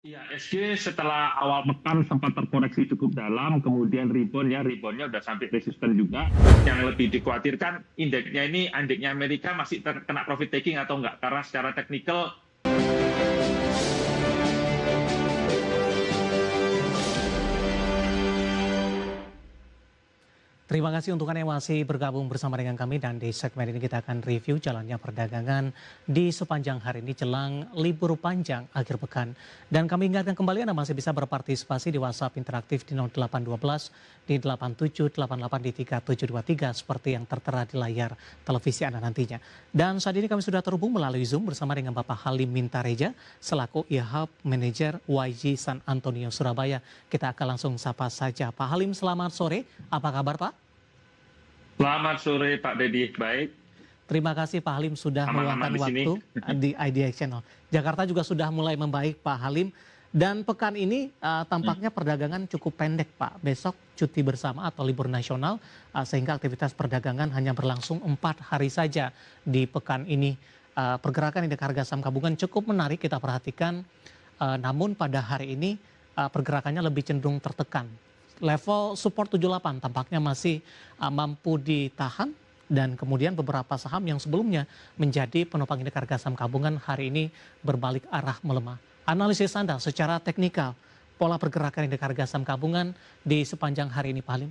Iya, SG setelah awal pekan sempat terkoreksi cukup dalam, kemudian reboundnya udah sampai resisten juga. Yang lebih dikhawatirkan indeksnya ini, indeknya Amerika masih terkena profit taking atau enggak? Karena secara teknikal. Terima kasih untuk Anda yang masih bergabung bersama dengan kami dan di segmen ini kita akan review jalannya perdagangan di sepanjang hari ini jelang libur panjang akhir pekan. Dan kami ingatkan kembali Anda masih bisa berpartisipasi di WhatsApp interaktif di 0812 di 8788 di 3723 seperti yang tertera di layar televisi Anda nantinya. Dan saat ini kami sudah terhubung melalui Zoom bersama dengan Bapak Halim Mintareja selaku IHUB Manager YG San Antonio Surabaya. Kita akan langsung sapa saja. Pak Halim, selamat sore. Apa kabar Pak? Selamat sore Pak Dedi, baik. Terima kasih Pak Halim sudah meluangkan Aman-aman di sini. waktu di IDX Channel. Jakarta juga sudah mulai membaik Pak Halim. Dan pekan ini tampaknya perdagangan cukup pendek Pak. Besok cuti bersama atau libur nasional sehingga aktivitas perdagangan hanya berlangsung 4 hari saja di pekan ini. Pergerakan indeks harga saham gabungan cukup menarik kita perhatikan. Namun pada hari ini pergerakannya lebih cenderung tertekan. Level support 78 tampaknya masih mampu ditahan dan kemudian beberapa saham yang sebelumnya menjadi penopang indeks harga saham gabungan hari ini berbalik arah melemah. Analisis Anda secara teknikal pola pergerakan indeks harga saham gabungan di sepanjang hari ini Pak Halim?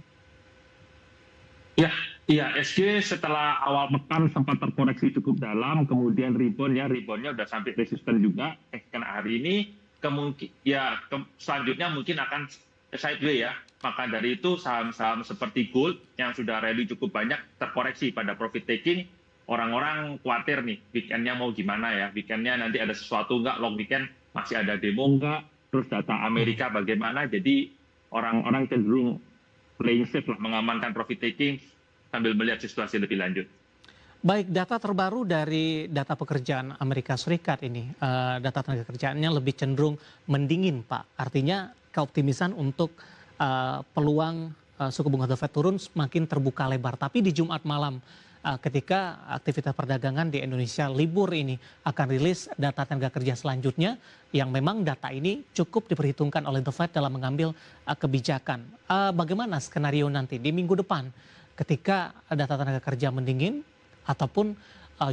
Iya, SG setelah awal pekan sempat terkoreksi cukup dalam, kemudian reboundnya udah sampai resisten juga. Karena hari ini selanjutnya mungkin akan sideways ya. Maka dari itu saham-saham seperti gold yang sudah rally cukup banyak terkoreksi pada profit taking. Orang-orang khawatir nih, weekendnya mau gimana ya? Weekendnya nanti ada sesuatu nggak? Long weekend masih ada demo nggak? Terus data Amerika bagaimana? Jadi orang-orang cenderung playing safe lah, mengamankan profit taking sambil melihat situasi lebih lanjut. Baik, data terbaru dari data pekerjaan Amerika Serikat ini, data tenaga kerjaannya lebih cenderung mendingin Pak. Artinya keoptimisan untuk peluang suku bunga The Fed turun semakin terbuka lebar. Tapi di Jumat malam ketika aktivitas perdagangan di Indonesia libur ini akan rilis data tenaga kerja selanjutnya yang memang data ini cukup diperhitungkan oleh The Fed dalam mengambil kebijakan. Bagaimana skenario nanti di minggu depan ketika data tenaga kerja mendingin ataupun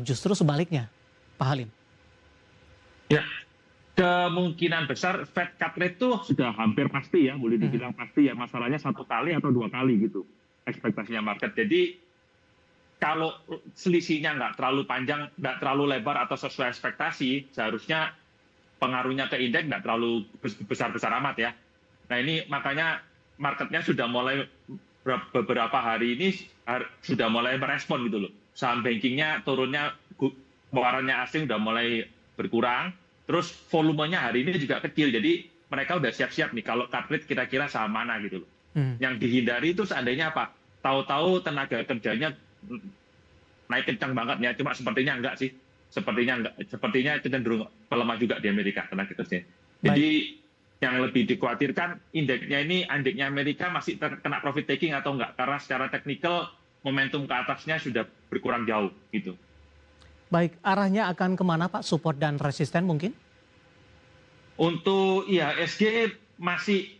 justru sebaliknya Pak Halim? Ya, kemungkinan besar Fed cut rate itu sudah hampir pasti ya, boleh dibilang pasti ya. Masalahnya 1 kali atau 2 kali gitu ekspektasinya market. Jadi kalau selisihnya nggak terlalu panjang, nggak terlalu lebar atau sesuai ekspektasi, seharusnya pengaruhnya ke indeks nggak terlalu besar-besar amat ya. Nah ini makanya marketnya sudah mulai beberapa hari ini sudah mulai merespon gitu loh. Saham bankingnya turunnya, pengeluarannya asing udah mulai berkurang. Terus volumenya hari ini juga kecil, jadi mereka udah siap-siap nih kalau cut rate kira-kira saham mana gitu loh. Yang dihindari itu seandainya apa? Tahu-tahu tenaga kerjanya naik kencang banget ya, cuma sepertinya enggak sih. Sepertinya cenderung melemah juga di Amerika tenaga kerja. Jadi yang lebih dikhawatirkan indeknya Amerika masih terkena profit taking atau enggak, karena secara teknikal momentum ke atasnya sudah berkurang jauh gitu. Baik, arahnya akan kemana Pak? Support dan resisten mungkin? Untuk IHSG masih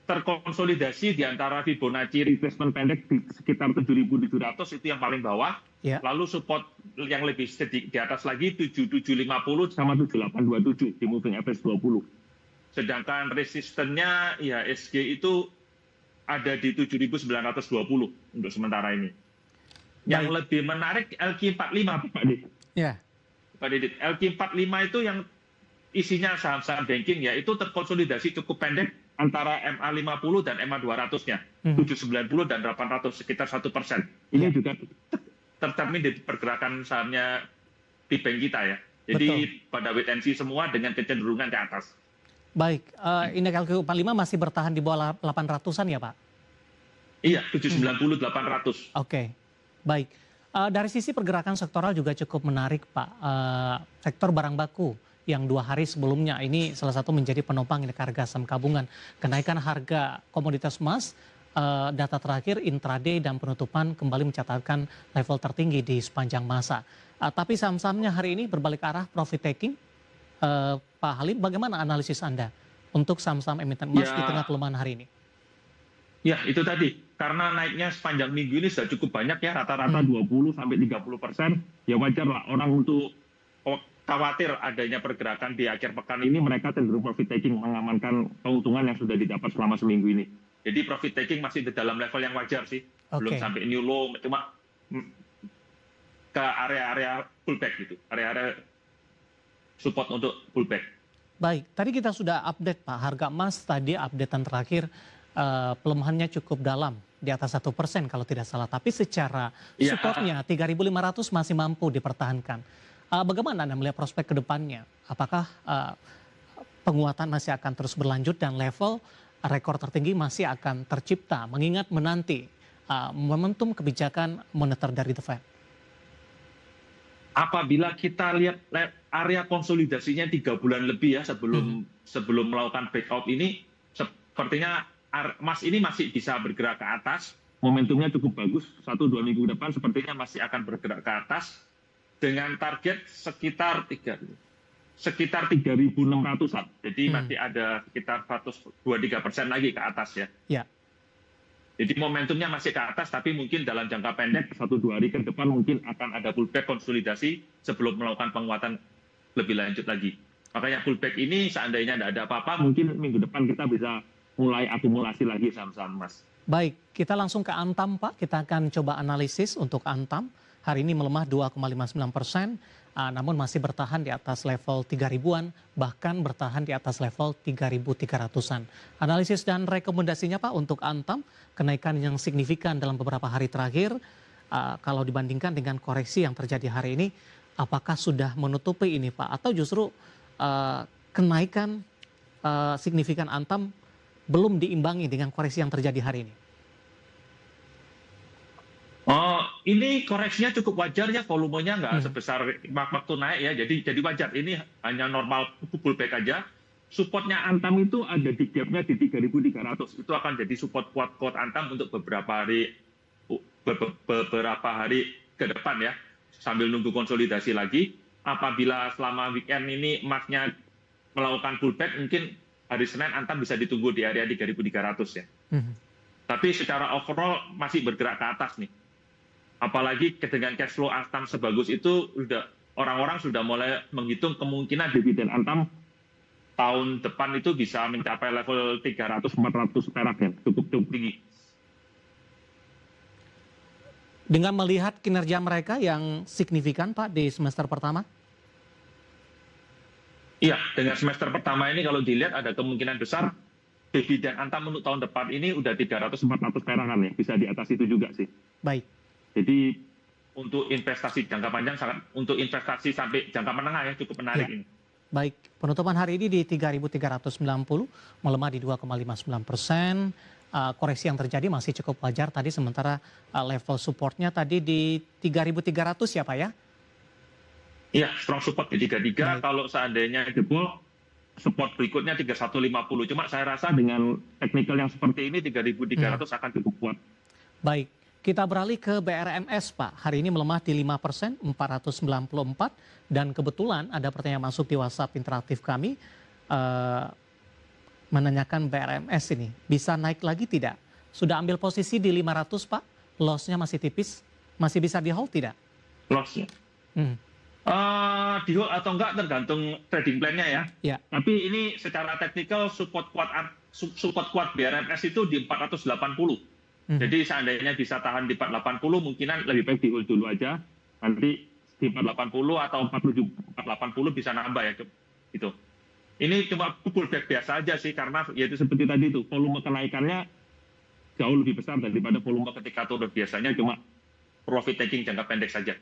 terkonsolidasi di antara Fibonacci retracement pendek di sekitar 7.700 itu yang paling bawah. Ya. Lalu support yang lebih sedikit di atas lagi 7750 sama 7827 di moving average 20. Sedangkan resistennya IHSG itu ada di 7.920 untuk sementara ini. Yang lebih menarik LQ45 Pak Dit. Ya. Pak Didit, LQ45 itu yang isinya saham-saham banking ya, itu terkonsolidasi cukup pendek antara MA50 dan MA200-nya. 790 dan 800, sekitar 1%. Ini juga tercermin di pergerakan sahamnya di bank kita ya. Jadi pada wait and see semua dengan kecenderungan ke atas. Baik, indeks LQ45 masih bertahan di bawah 800-an ya Pak? Iya, 790, 800. Oke, baik. Dari sisi pergerakan sektoral juga cukup menarik Pak. Sektor barang baku yang 2 hari sebelumnya ini salah satu menjadi penopang indeks harga saham gabungan. Kenaikan harga komoditas emas, data terakhir intraday dan penutupan kembali mencatatkan level tertinggi di sepanjang masa. Tapi saham-sahamnya hari ini berbalik arah profit taking. Pak Halim, bagaimana analisis Anda untuk saham-saham emiten emas di tengah Ya, pelemahan hari ini? ya itu tadi. Karena naiknya sepanjang minggu ini sudah cukup banyak ya, rata-rata Mhm. 20-30%. Ya wajar lah orang untuk khawatir adanya pergerakan di akhir pekan ini, mereka cenderung profit taking, mengamankan keuntungan yang sudah didapat selama seminggu ini. Jadi profit taking masih di dalam level yang wajar sih. Belum Oke, sampai new low, cuma ke area-area pullback gitu. Area-area support untuk pullback. baik. Tadi kita sudah update Pak, harga emas tadi updatean terakhir pelemahannya cukup dalam, di atas 1% kalau tidak salah. Tapi secara Iya, supportnya 3.500 masih mampu dipertahankan. Bagaimana Anda melihat prospek ke depannya? Apakah penguatan masih akan terus berlanjut dan level rekor tertinggi masih akan tercipta mengingat menanti momentum kebijakan moneter dari The Fed? apabila kita lihat area konsolidasinya 3 bulan lebih ya Mhm. sebelum melakukan breakout ini, sepertinya emas ini masih bisa bergerak ke atas. Momentumnya cukup bagus, 1-2 minggu ke depan sepertinya masih akan bergerak ke atas dengan target sekitar 3.600-an. Jadi Hmm. masih ada sekitar 123% lagi ke atas ya. Ya, Jadi momentumnya masih ke atas, tapi mungkin dalam jangka pendek 1-2 hari ke depan mungkin akan ada pullback konsolidasi sebelum melakukan penguatan lebih lanjut lagi. Makanya pullback ini seandainya tidak ada apa-apa, mungkin minggu depan kita bisa mulai akumulasi lagi saham-saham emas. baik. Kita langsung ke Antam Pak. Kita akan coba analisis untuk Antam. Hari ini melemah 2,59%, namun masih bertahan di atas level 3.000-an, bahkan bertahan di atas level 3.300-an. Analisis dan rekomendasinya Pak untuk Antam, kenaikan yang signifikan dalam beberapa hari terakhir, kalau dibandingkan dengan koreksi yang terjadi hari ini, apakah sudah menutupi ini Pak? Atau justru kenaikan signifikan Antam belum diimbangi dengan koreksi yang terjadi hari ini? Oh, ini koreksinya cukup wajar ya, volumenya nggak Hmm. sebesar waktu naik ya, jadi wajar. Ini hanya normal pullback aja. Supportnya Antam itu ada di gapnya di 3.300. Itu akan jadi support kuat Antam untuk beberapa hari ke depan ya, sambil nunggu konsolidasi lagi. Apabila selama weekend ini emasnya melakukan pullback, mungkin hari Senin Antam bisa ditunggu di area 3.300 ya. Hmm. Tapi secara overall masih bergerak ke atas nih. Apalagi dengan cash flow Antam sebagus itu, orang-orang sudah mulai menghitung kemungkinan dividen Antam tahun depan itu bisa mencapai level 300-400 perak ya, cukup tinggi. Dengan melihat kinerja mereka yang signifikan Pak di semester pertama? Iya, dengan semester pertama ini kalau dilihat ada kemungkinan besar dividen Antam untuk tahun depan ini udah 300-400 perakan ya, bisa di atas itu juga sih. Baik. Jadi untuk investasi jangka panjang, untuk investasi sampai jangka menengah ya, cukup menarik Ya. ini. Baik, penutupan hari ini di 3.390, melemah di 2,59%. Koreksi yang terjadi masih cukup wajar tadi, sementara level supportnya tadi di 3.300 ya Pak ya? Iya, strong support di 33. Baik. Kalau seandainya jebol, support berikutnya 3150. Cuma saya rasa dengan technical yang seperti ini 3.300 akan cukup kuat. Baik, kita beralih ke BRMS Pak. Hari ini melemah di 5%, 494. Dan kebetulan ada pertanyaan masuk di WhatsApp interaktif kami, menanyakan BRMS ini bisa naik lagi tidak? Sudah ambil posisi di 500 Pak, loss-nya masih tipis, masih bisa di hold tidak? Loss-nya. Hmm. Di hold atau enggak tergantung trading plan-nya ya. Ya. Tapi ini secara teknikal support kuat BRMS itu di 480. Jadi seandainya bisa tahan di 480, mungkinan lebih baik di hold dulu aja. Nanti di 480 atau 480 bisa nambah ya. Gitu. Ini cuma pullback biasa aja sih, karena yaitu seperti tadi itu, volume kenaikannya jauh lebih besar daripada volume ketika turun. Biasanya cuma profit taking jangka pendek saja.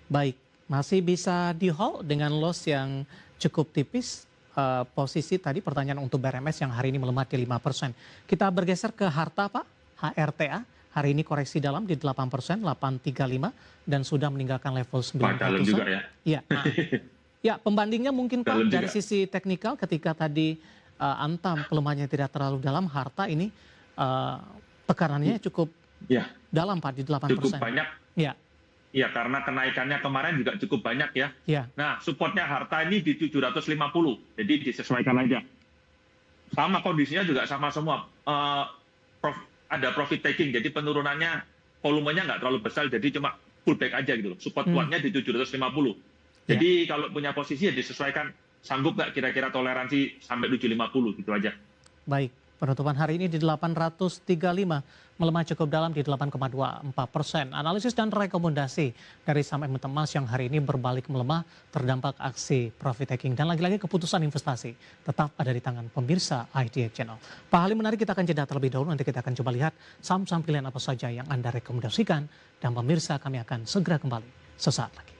Baik, masih bisa di hold dengan loss yang cukup tipis. Posisi tadi pertanyaan untuk BRMS yang hari ini melemah di 5%. Kita bergeser ke harta Pak, HRTA. Hari ini koreksi dalam di 8%, 835 dan sudah meninggalkan level 900. Dalam juga ya. Iya. Ya, pembandingnya mungkin Pak Dalam dari juga. sisi teknikal ketika tadi Antam pelemahannya tidak terlalu dalam, harta ini tekanannya cukup Ya, dalam Pak di 8%. cukup banyak. Ya, Ya, karena kenaikannya kemarin juga cukup banyak ya. ya. Nah, supportnya harta ini di 750. Jadi disesuaikan aja. sama kondisinya juga sama semua. Ada profit taking, jadi penurunannya volumenya nggak terlalu besar, jadi cuma pullback aja gitu loh. Support kuatnya di 750. Jadi kalau punya posisi ya disesuaikan, sanggup nggak kira-kira toleransi sampai 750 gitu aja. Baik, penutupan hari ini di 835, melemah cukup dalam di 8,24%. Analisis dan rekomendasi dari saham emiten emas yang hari ini berbalik melemah terdampak aksi profit taking. Dan lagi-lagi keputusan investasi tetap ada di tangan pemirsa IDX Channel. Pak Halim, menarik, kita akan jeda terlebih dahulu. Nanti kita akan coba lihat saham-saham pilihan apa saja yang Anda rekomendasikan. Dan pemirsa, kami akan segera kembali sesaat lagi.